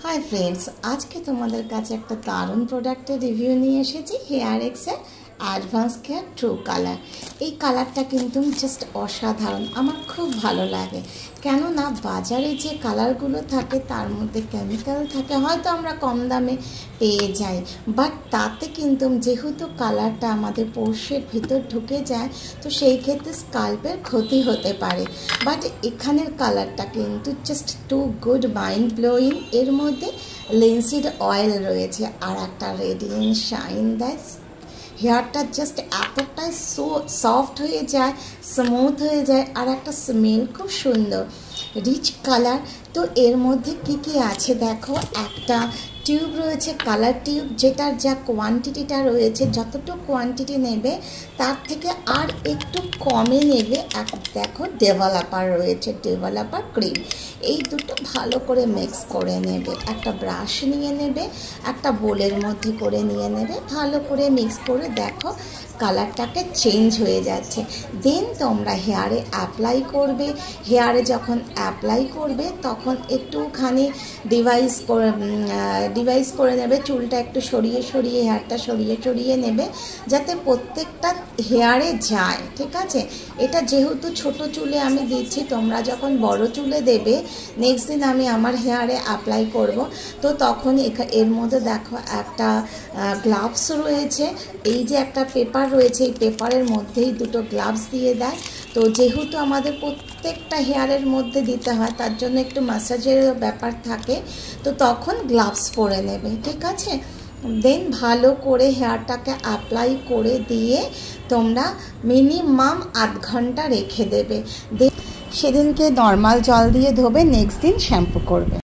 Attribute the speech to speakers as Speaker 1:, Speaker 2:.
Speaker 1: Hi friends, आज के तुम्हारे काছে একটা দারুণ প্রোডাক্টের রিভিউ নিয়ে এসেছি। হেয়ার এক্সের অ্যাডভান্স কেয়ার ট্রু কালার। এই কালারটা কিন্তু জাস্ট অসাধারণ, আমার খুব ভালো লাগে। কেননা বাজারে যে কালারগুলো থাকে তার মধ্যে কেমিক্যাল থাকে, হয়তো আমরা কম দামে পেয়ে যাই, বাট তাতে কিন্তু যেহেতু কালারটা আমাদের পোর্সের ভিতর ঢুকে যায়, তো সেই ক্ষেত্রে স্কাল্পের ক্ষতি হতে পারে। বাট এখানের কালারটা কিন্তু just too good, mind blowing. এর মধ্যে লিনসিড অয়েল রয়েছে আর একটা রেডিয়েন্ট শাইন দেয়। হেয়ারটা জাস্ট এতটাই সফট হয়ে যায়, স্মুথ হয়ে যায়, আর একটা স্মেল খুব সুন্দর, রিচ কালার। তো এর মধ্যে কি কি আছে দেখো, একটা টিউব রয়েছে, কালার টিউব, যেটার যা কোয়ান্টিটিটা রয়েছে, যতটুকু কোয়ান্টিটি নেবে তার থেকে আর একটু কমে নেবে। দেখো ডেভেলপার রয়েছে, ডেভেলপার ক্রিম। এই দুটো ভালো করে মিক্স করে নেবে, একটা ব্রাশ নিয়ে নেবে, একটা বোলের মধ্যে করে নিয়ে নেবে, ভালো করে মিক্স করে দেখো কালারটাকে চেঞ্জ হয়ে যাচ্ছে। দেন তোমরা হেয়ারে অ্যাপ্লাই করবে। হেয়ারে যখন অ্যাপ্লাই করবে তখন একটুখানি ডিভাইস করে নেবে, চুলটা একটু সরিয়ে সরিয়ে, হেয়ারটা সরিয়ে সরিয়ে নেবে যাতে প্রত্যেকটা হেয়ারে যায়, ঠিক আছে। এটা যেহেতু ছোট চুলে আমি দিচ্ছি, তোমরা যখন বড় চুলে দেবে, নেক্সট দিন আমি আমার হেয়ারে অ্যাপ্লাই করব, তো তখন এর মধ্যে দেখো একটা গ্লাভস রয়েছে। এই যে একটা পেপার রয়েছে, এই পেপারের মধ্যেই দুটো গ্লাভস দিয়ে দেয়। তো যেহেতু আমাদের প্রত্যেকটা হেয়ারের মধ্যে দিতে হয়, তার জন্য একটু ম্যাসাজের ব্যাপার থাকে, তো তখন গ্লাভস পরে নেবে, ঠিক আছে। দেন ভালো করে হেয়ারটাকে অ্যাপ্লাই করে দিয়ে তোমরা মিনিমাম আধ ঘন্টা রেখে দেবে। সেদিনকে নর্মাল জল দিয়ে ধোবে, নেক্সট দিন শ্যাম্পু করবে।